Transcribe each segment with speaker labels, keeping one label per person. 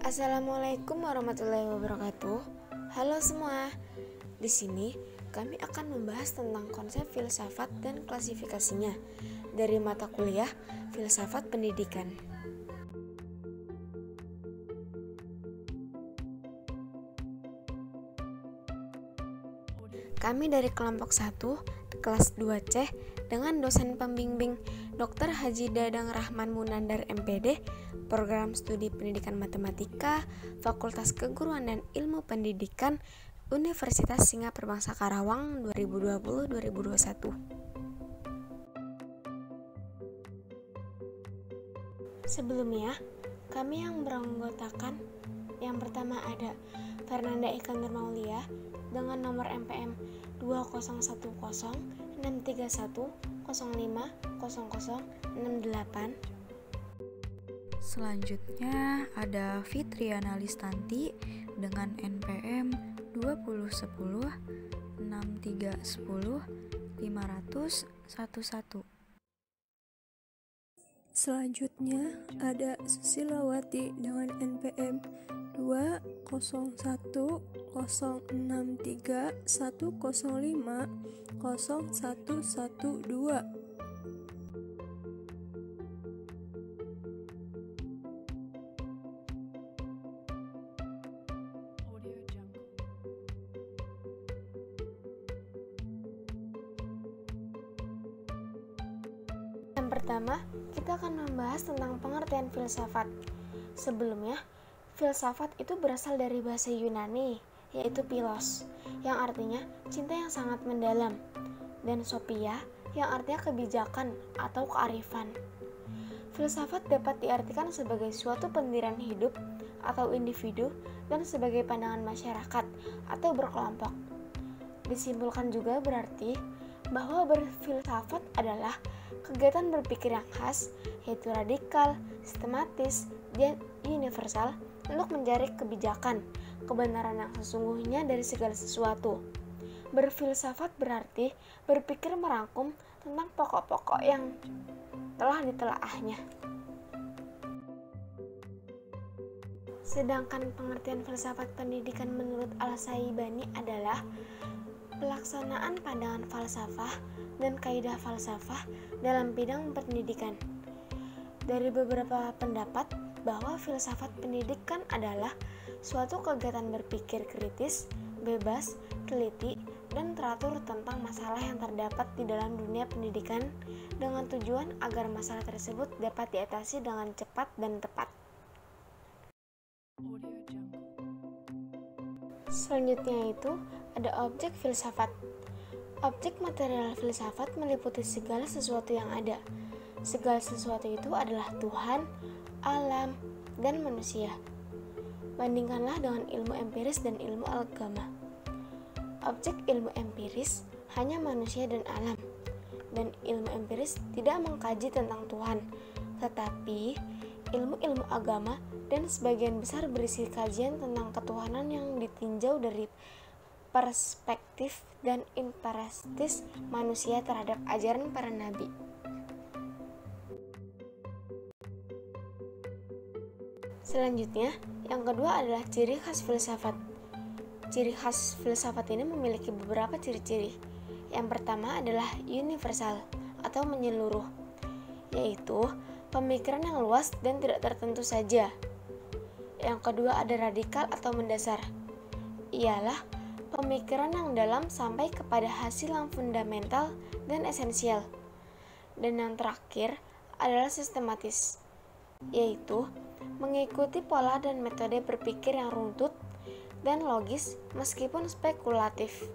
Speaker 1: Assalamualaikum warahmatullahi wabarakatuh. Halo semua. Di sini kami akan membahas tentang konsep filsafat dan klasifikasinya dari mata kuliah Filsafat Pendidikan. Kami dari kelompok 1, kelas 2C dengan dosen pembimbing Dr. Haji Dadang Rahman Munandar MPD, Program Studi Pendidikan Matematika, Fakultas Keguruan dan Ilmu Pendidikan, Universitas Singapura Perbangsa Karawang 2020-2021. Sebelumnya, kami yang beranggotakan yang pertama ada Fernanda Eka Nurmaulia dengan nomor MPM 20106310500068.
Speaker 2: Selanjutnya ada Fitriana Listanti dengan NPM 201063105011.
Speaker 3: Selanjutnya ada Susilawati dengan NPM 20610310501112.
Speaker 1: Yang pertama, kita akan membahas tentang pengertian filsafat. Sebelumnya, filsafat itu berasal dari bahasa Yunani, yaitu philos, yang artinya cinta yang sangat mendalam, dan sophia, yang artinya kebijakan atau kearifan. Filsafat dapat diartikan sebagai suatu pendirian hidup atau individu dan sebagai pandangan masyarakat atau berkelompok. Disimpulkan juga berarti bahwa berfilsafat adalah kegiatan berpikir yang khas, yaitu radikal, sistematis, dan universal untuk mencari kebijakan, kebenaran yang sesungguhnya dari segala sesuatu. Berfilsafat berarti berpikir merangkum tentang pokok-pokok yang telah ditelaahnya. Sedangkan pengertian filsafat pendidikan menurut Al-Syaibani adalah pelaksanaan pandangan falsafah dan kaidah falsafah dalam bidang pendidikan. Dari beberapa pendapat bahwa filsafat pendidikan adalah suatu kegiatan berpikir kritis, bebas, teliti, dan teratur tentang masalah yang terdapat di dalam dunia pendidikan dengan tujuan agar masalah tersebut dapat diatasi dengan cepat dan tepat. Selanjutnya itu ada objek filsafat. Objek material filsafat meliputi segala sesuatu yang ada. Segala sesuatu itu adalah Tuhan, alam, dan manusia. Bandingkanlah dengan ilmu empiris dan ilmu agama. Objek ilmu empiris hanya manusia dan alam, dan ilmu empiris tidak mengkaji tentang Tuhan, tetapi ilmu-ilmu agama dan sebagian besar berisi kajian tentang ketuhanan yang ditinjau dari perspektif dan imprestis manusia terhadap ajaran para nabi. Selanjutnya, yang kedua adalah ciri khas filsafat. Ciri khas filsafat ini memiliki beberapa ciri-ciri. Yang pertama adalah universal atau menyeluruh, yaitu pemikiran yang luas dan tidak tertentu saja. Yang kedua ada radikal atau mendasar. Ialah pemikiran yang dalam sampai kepada hasil yang fundamental dan esensial. Dan yang terakhir adalah sistematis, yaitu mengikuti pola dan metode berpikir yang runtut dan logis meskipun spekulatif.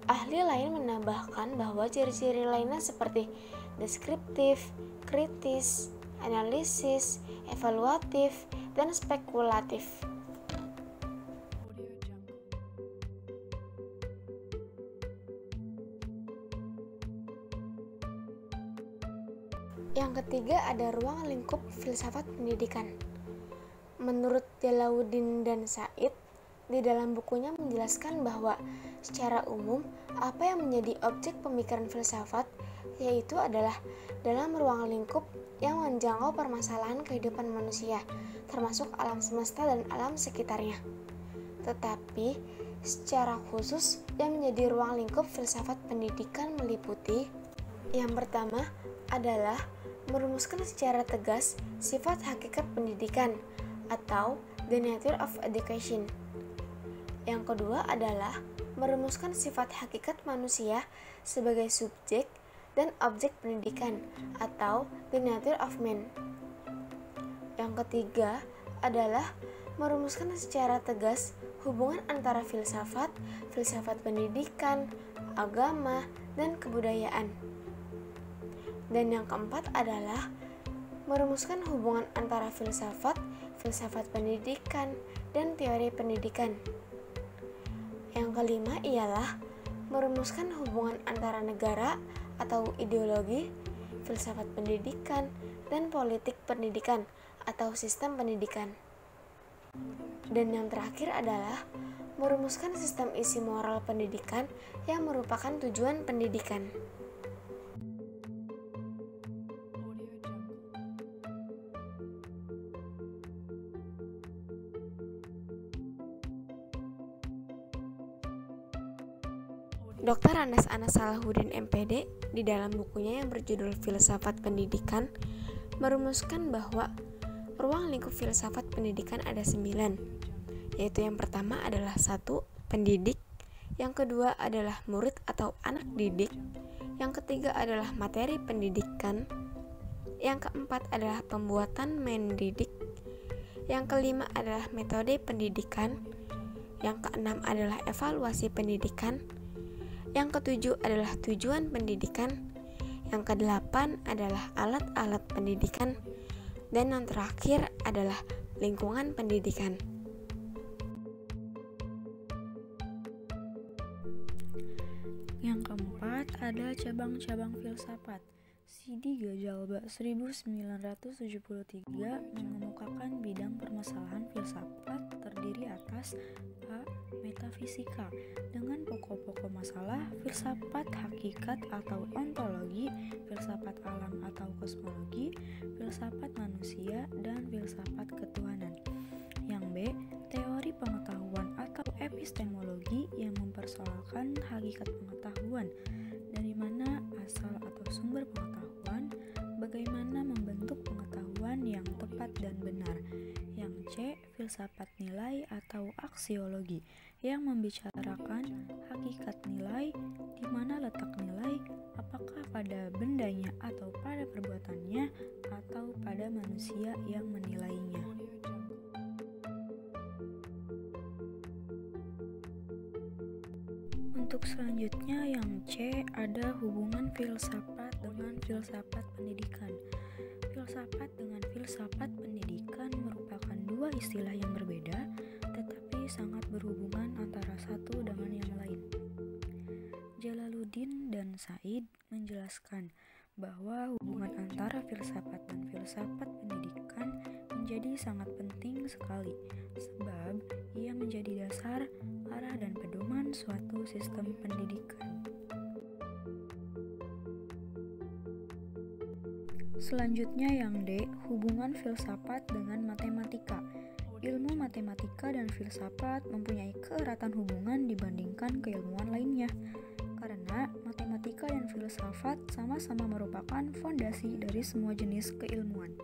Speaker 1: Ahli lain menambahkan bahwa ciri-ciri lainnya seperti deskriptif, kritis, analisis, evaluatif, dan spekulatif. Yang ketiga ada ruang lingkup filsafat pendidikan. Menurut Jalauddin dan Said, di dalam bukunya menjelaskan bahwa secara umum apa yang menjadi objek pemikiran filsafat yaitu adalah dalam ruang lingkup yang menjangkau permasalahan kehidupan manusia, termasuk alam semesta dan alam sekitarnya. Tetapi, secara khusus yang menjadi ruang lingkup filsafat pendidikan meliputi: yang pertama adalah merumuskan secara tegas sifat hakikat pendidikan atau the nature of education. Yang kedua adalah merumuskan sifat hakikat manusia sebagai subjek dan objek pendidikan atau the nature of man. Yang ketiga adalah merumuskan secara tegas hubungan antara filsafat, filsafat pendidikan, agama, dan kebudayaan. Dan yang keempat adalah merumuskan hubungan antara filsafat, filsafat pendidikan, dan teori pendidikan. Yang kelima ialah merumuskan hubungan antara negara atau ideologi, filsafat pendidikan, dan politik pendidikan atau sistem pendidikan. Dan yang terakhir adalah merumuskan sistem isi moral pendidikan yang merupakan tujuan pendidikan. Dr. Anas Salahuddin MPD di dalam bukunya yang berjudul Filsafat Pendidikan merumuskan bahwa ruang lingkup filsafat pendidikan ada 9, yaitu yang pertama adalah 1. Pendidik, yang kedua adalah murid atau anak didik, yang ketiga adalah materi pendidikan, yang keempat adalah pembuatan mendidik, yang kelima adalah metode pendidikan, yang keenam adalah evaluasi pendidikan, yang ketujuh adalah tujuan pendidikan, yang kedelapan adalah alat-alat pendidikan, dan yang terakhir adalah lingkungan pendidikan.
Speaker 2: Yang keempat ada cabang-cabang filsafat. Sidi Gajalba 1973 mengemukakan bidang permasalahan filsafat terdiri atas A. Metafisika dengan pokok-pokok masalah, filsafat hakikat atau ontologi, filsafat alam atau kosmologi, filsafat manusia, dan filsafat ketuhanan. Yang B. Teori pengetahuan atau epistemologi yang mempersoalkan hakikat pengetahuan, dari mana asal atau sumber pengetahuan, bagaimana membentuk pengetahuan yang tepat dan benar. Yang C. Filsafat nilai atau aksiologi yang membicarakan hakikat nilai, di mana letak nilai, apakah pada bendanya atau pada perbuatannya atau pada manusia yang menilainya. Untuk selanjutnya yang C ada hubungan filsafat dengan filsafat pendidikan. Filsafat dengan filsafat pendidikan merupakan dua istilah yang berbeda, tetapi sangat berhubungan antara satu dengan yang lain. Jalaluddin dan Said menjelaskan bahwa hubungan antara filsafat dan filsafat pendidikan menjadi sangat penting sekali, sebab ia menjadi dasar, arah, dan pedoman suatu sistem pendidikan. Selanjutnya yang D, hubungan filsafat dengan matematika. Ilmu matematika dan filsafat mempunyai keeratan hubungan dibandingkan keilmuan lainnya, karena matematika dan filsafat sama-sama merupakan fondasi dari semua jenis keilmuan.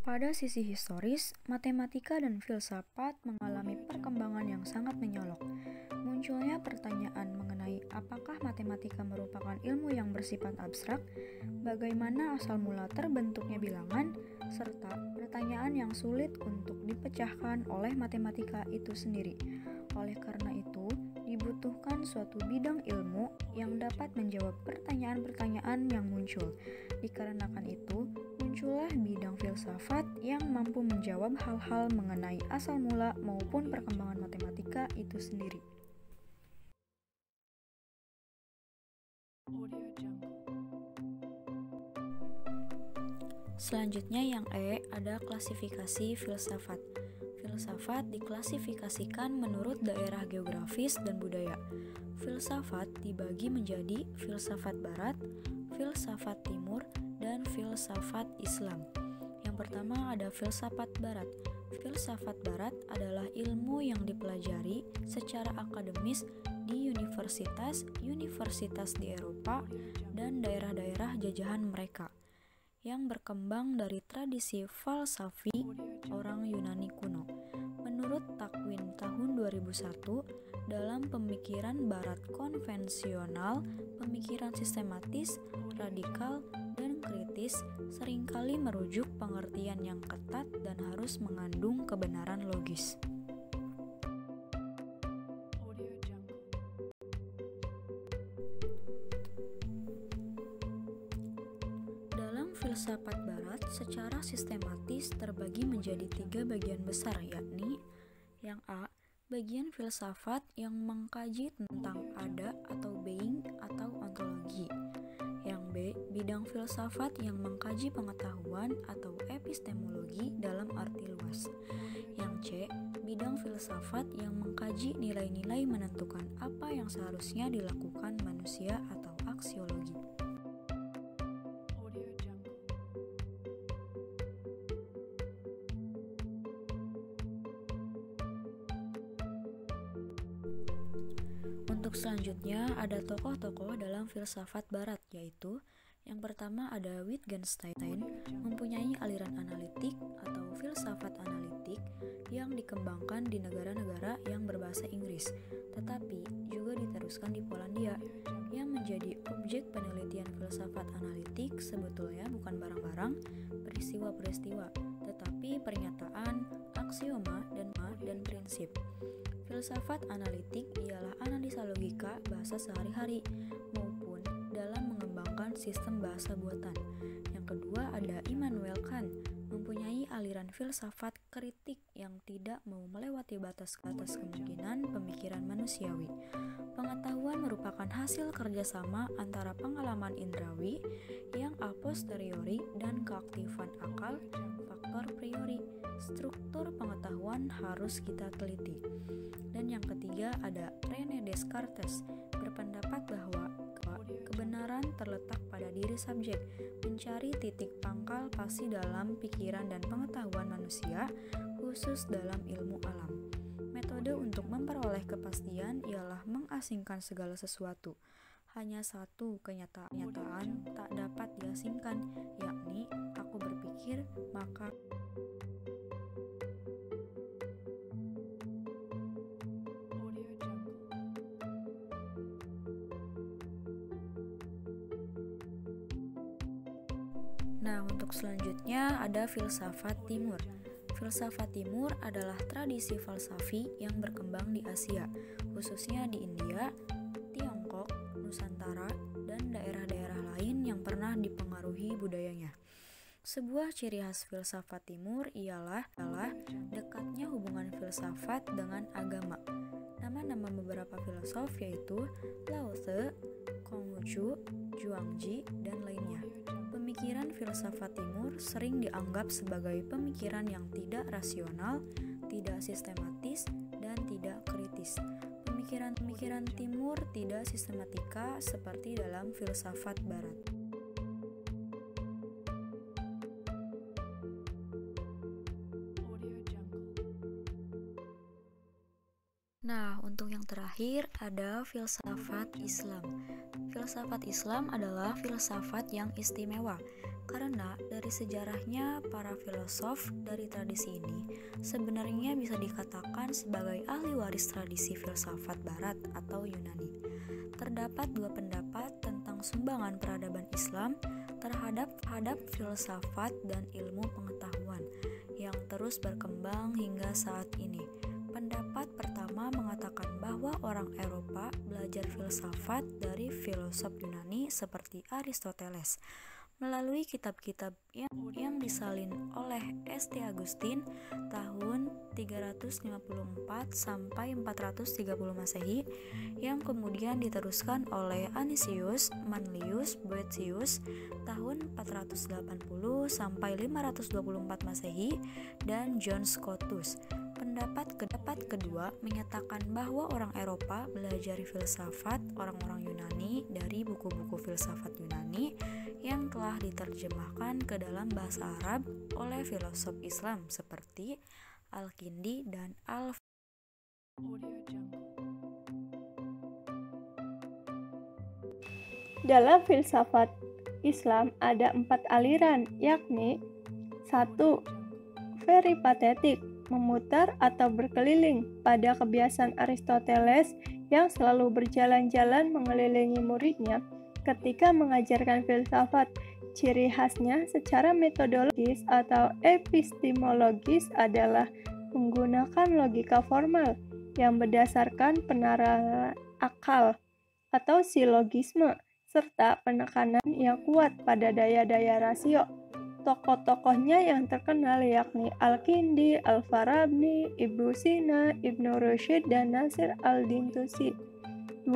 Speaker 2: Pada sisi historis, matematika dan filsafat mengalami perkembangan yang sangat menyolok. Munculnya pertanyaan mengenai apakah matematika merupakan ilmu yang bersifat abstrak, bagaimana asal mula terbentuknya bilangan, serta pertanyaan yang sulit untuk dipecahkan oleh matematika itu sendiri. Oleh karena itu, dibutuhkan suatu bidang ilmu yang dapat menjawab pertanyaan-pertanyaan yang muncul. Dikarenakan itu, muncullah bidang filsafat yang mampu menjawab hal-hal mengenai asal mula maupun perkembangan matematika itu sendiri. Selanjutnya yang E ada klasifikasi filsafat. Filsafat diklasifikasikan menurut daerah geografis dan budaya. Filsafat dibagi menjadi filsafat barat, filsafat timur dan filsafat Islam. Yang pertama ada filsafat barat. Filsafat barat adalah ilmu yang dipelajari secara akademis di universitas di Eropa dan daerah-daerah jajahan mereka, yang berkembang dari tradisi falsafi orang Yunani kuno. Menurut Takwin tahun 2001, dalam pemikiran barat konvensional, pemikiran sistematis, radikal, dan kritis seringkali merujuk pengertian yang ketat dan harus mengandung kebenaran logis. Filsafat barat secara sistematis terbagi menjadi 3 bagian besar, yakni yang A, bagian filsafat yang mengkaji tentang ada atau being atau ontologi. Yang B, bidang filsafat yang mengkaji pengetahuan atau epistemologi dalam arti luas. Yang C, bidang filsafat yang mengkaji nilai-nilai menentukan apa yang seharusnya dilakukan manusia atau aksiologi. Untuk selanjutnya ada tokoh-tokoh dalam filsafat barat, yaitu yang pertama ada Wittgenstein, mempunyai aliran analitik atau filsafat analitik yang dikembangkan di negara-negara yang berbahasa Inggris, tetapi juga diteruskan di Polandia. Yang menjadi objek penelitian filsafat analitik sebetulnya bukan barang-barang, peristiwa-peristiwa, tetapi pernyataan, aksioma, dan prinsip. Filsafat analitik ialah analisa logika bahasa sehari-hari maupun dalam mengembangkan sistem bahasa buatan. Yang kedua ada Immanuel Kant, mempunyai aliran filsafat kritik yang tidak mau melewati batas-batas kemungkinan pemikiran manusiawi. Pengetahuan merupakan hasil kerjasama antara pengalaman indrawi yang a posteriori dan keaktifan akal, faktor priori. Struktur pengetahuan harus kita teliti. Dan yang ketiga ada René Descartes, berpendapat bahwa kebenaran terletak pada diri subjek, mencari titik pangkal pasti dalam pikiran dan pengetahuan manusia, khusus dalam ilmu alam. Metode untuk memperoleh kepastian ialah mengasingkan segala sesuatu. Hanya satu kenyataan tak dapat diasingkan, yakni aku berpikir, maka Nah, untuk selanjutnya ada filsafat timur. Filsafat timur adalah tradisi falsafi yang berkembang di Asia, khususnya di India, Tiongkok, Nusantara, dan daerah-daerah lain yang pernah dipengaruhi budayanya. Sebuah ciri khas filsafat timur ialah dekatnya hubungan filsafat dengan agama. Nama-nama beberapa filosof yaitu Lao Tzu, Konghucu, Zhuangzi, dan lainnya. Pemikiran filsafat timur sering dianggap sebagai pemikiran yang tidak rasional, tidak sistematis, dan tidak kritis. Pemikiran timur tidak sistematika seperti dalam filsafat barat. Nah, untuk yang terakhir ada filsafat Islam. Filsafat Islam adalah filsafat yang istimewa karena dari sejarahnya para filosof dari tradisi ini sebenarnya bisa dikatakan sebagai ahli waris tradisi filsafat barat atau Yunani. Terdapat 2 pendapat tentang sumbangan peradaban Islam terhadap filsafat dan ilmu pengetahuan yang terus berkembang hingga saat ini. Pendapat pertama mengatakan bahwa orang Eropa belajar filsafat dari filosof Yunani seperti Aristoteles melalui kitab-kitab yang disalin oleh St. Augustine tahun 354 sampai 430 Masehi yang kemudian diteruskan oleh Anicius Manlius Boethius tahun 480 sampai 524 Masehi dan John Scotus. Pendapat kedua menyatakan bahwa orang Eropa belajar filsafat orang-orang Yunani dari buku-buku filsafat Yunani ini yang telah diterjemahkan ke dalam bahasa Arab oleh filosof Islam seperti Al-Kindi dan
Speaker 3: Dalam filsafat Islam ada 4 aliran, yakni 1. Peripatetik, memutar atau berkeliling pada kebiasaan Aristoteles yang selalu berjalan-jalan mengelilingi muridnya ketika mengajarkan filsafat. Ciri khasnya secara metodologis atau epistemologis adalah menggunakan logika formal yang berdasarkan penerapan akal atau silogisme, serta penekanan yang kuat pada daya-daya rasio. Tokoh-tokohnya yang terkenal yakni Al-Kindi, Al-Farabi, Ibnu Sina, Ibnu Rushd, dan Nasir al-Din Tusi. 2.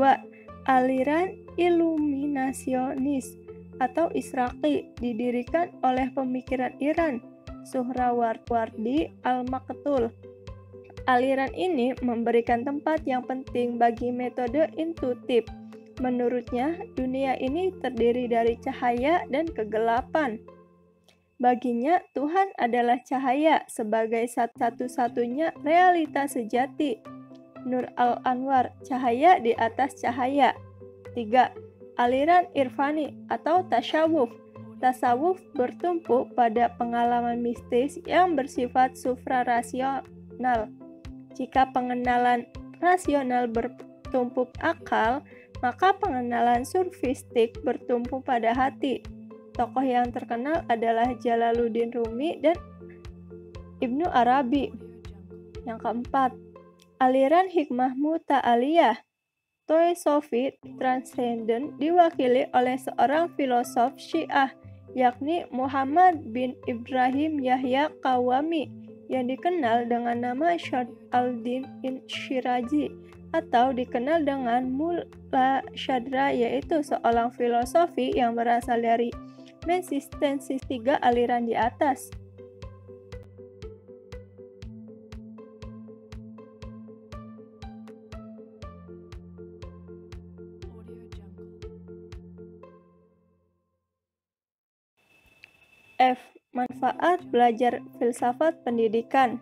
Speaker 3: Aliran Iluminasionis atau Israqi didirikan oleh pemikiran Iran, Suhrawardi al-Maktul. Aliran ini memberikan tempat yang penting bagi metode intuitif. Menurutnya, dunia ini terdiri dari cahaya dan kegelapan. Baginya, Tuhan adalah cahaya sebagai satu-satunya realitas sejati. Nur al-Anwar, cahaya di atas cahaya. 3. Aliran Irfani atau Tasawuf. Tasawuf bertumpu pada pengalaman mistis yang bersifat suprarasional. Jika pengenalan rasional bertumpu akal, maka pengenalan surfistik bertumpu pada hati. Tokoh yang terkenal adalah Jalaluddin Rumi dan Ibnu Arabi. Yang keempat, aliran hikmah muta'aliyah. Teosofi transenden diwakili oleh seorang filosof Syiah, yakni Muhammad bin Ibrahim Yahya Qawami, yang dikenal dengan nama Syad al-Din Shirazi atau dikenal dengan Mulla Syadra, yaitu seorang filosofi yang berasal dari mensistensis 3 aliran di atas. F. Manfaat belajar filsafat pendidikan.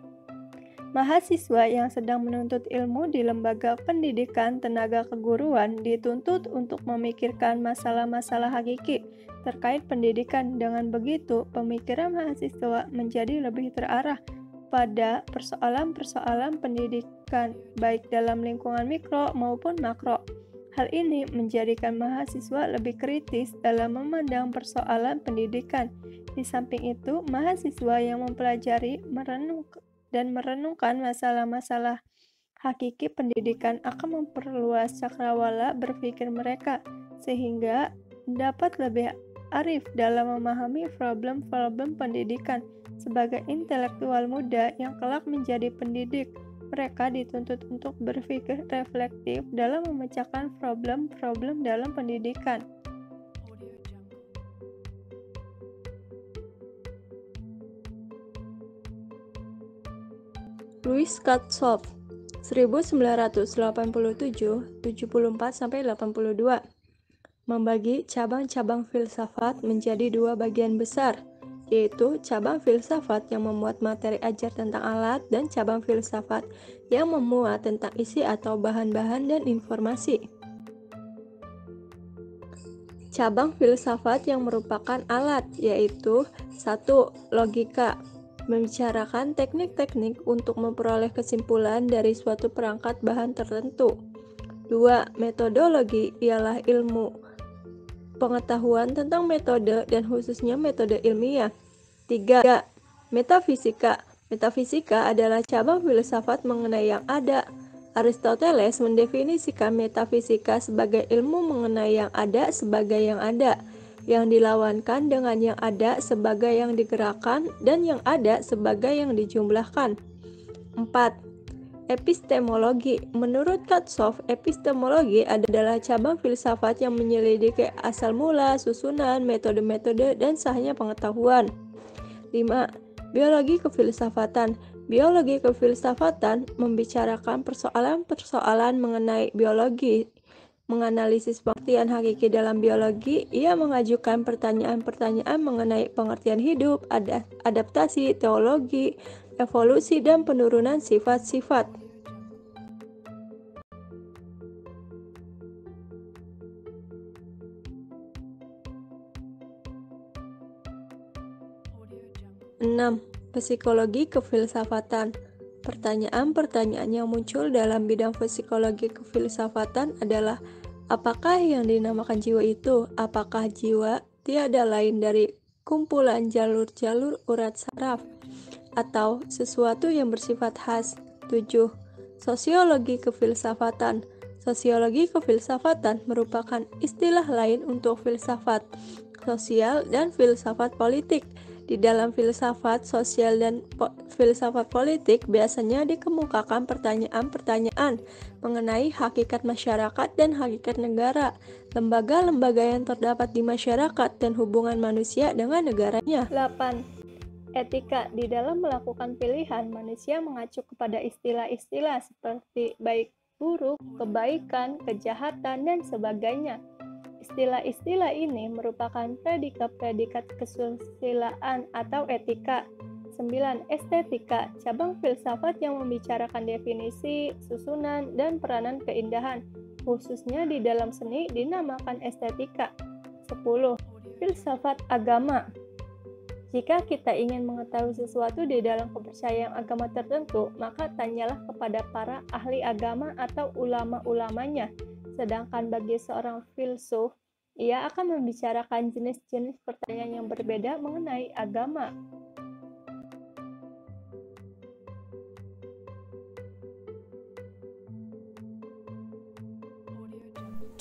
Speaker 3: Mahasiswa yang sedang menuntut ilmu di lembaga pendidikan tenaga keguruan dituntut untuk memikirkan masalah-masalah hakiki terkait pendidikan. Dengan begitu, pemikiran mahasiswa menjadi lebih terarah pada persoalan-persoalan pendidikan, baik dalam lingkungan mikro maupun makro. Hal ini menjadikan mahasiswa lebih kritis dalam memandang persoalan pendidikan. Di samping itu, mahasiswa yang mempelajari, merenungkan masalah-masalah hakiki pendidikan akan memperluas cakrawala berpikir mereka, sehingga dapat lebih arif dalam memahami problem-problem pendidikan. Sebagai intelektual muda yang kelak menjadi pendidik, mereka dituntut untuk berpikir reflektif dalam memecahkan problem-problem dalam pendidikan. Louis Katzoff 1987-74-82 membagi cabang-cabang filsafat menjadi 2 bagian besar, yaitu cabang filsafat yang memuat materi ajar tentang alat dan cabang filsafat yang memuat tentang isi atau bahan-bahan dan informasi. Cabang filsafat yang merupakan alat yaitu 1. Logika, membicarakan teknik-teknik untuk memperoleh kesimpulan dari suatu perangkat bahan tertentu. 2. Metodologi, ialah ilmu pengetahuan tentang metode dan khususnya metode ilmiah. 3. Metafisika. Metafisika adalah cabang filsafat mengenai yang ada. Aristoteles mendefinisikan metafisika sebagai ilmu mengenai yang ada sebagai yang ada, yang dilawankan dengan yang ada sebagai yang digerakkan, dan yang ada sebagai yang dijumlahkan. 4. Epistemologi. Menurut Katzoff, epistemologi adalah cabang filsafat yang menyelidiki asal mula, susunan, metode-metode, dan sahnya pengetahuan. 5. Biologi kefilsafatan. Biologi kefilsafatan membicarakan persoalan-persoalan mengenai biologi menganalisis pengertian hakiki dalam biologi, ia mengajukan pertanyaan-pertanyaan mengenai pengertian hidup, adaptasi, teologi, evolusi, dan penurunan sifat-sifat. Enam, psikologi kefilsafatan. Pertanyaan-pertanyaan yang muncul dalam bidang psikologi kefilsafatan adalah: apakah yang dinamakan jiwa itu? Apakah jiwa tiada lain dari kumpulan jalur-jalur urat saraf atau sesuatu yang bersifat khas? 7. Sosiologi kefilsafatan. Sosiologi kefilsafatan merupakan istilah lain untuk filsafat sosial dan filsafat politik. Di dalam filsafat sosial dan filsafat politik biasanya dikemukakan pertanyaan-pertanyaan mengenai hakikat masyarakat dan hakikat negara, lembaga-lembaga yang terdapat di masyarakat, dan hubungan manusia dengan negaranya. 8. Etika. Di dalam melakukan pilihan, manusia mengacu kepada istilah-istilah seperti baik, buruk, kebaikan, kejahatan, dan sebagainya. Istilah-istilah ini merupakan predikat-predikat kesusilaan atau etika. 9. Estetika, cabang filsafat yang membicarakan definisi, susunan, dan peranan keindahan, khususnya di dalam seni, dinamakan estetika. 10. Filsafat agama. Jika kita ingin mengetahui sesuatu di dalam kepercayaan agama tertentu, maka tanyalah kepada para ahli agama atau ulama-ulamanya. Sedangkan bagi seorang filsuf, ia akan membicarakan jenis-jenis pertanyaan yang berbeda mengenai agama.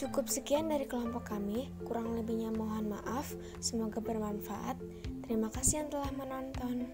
Speaker 1: Cukup sekian dari kelompok kami, kurang lebihnya mohon maaf, semoga bermanfaat. Terima kasih yang telah menonton.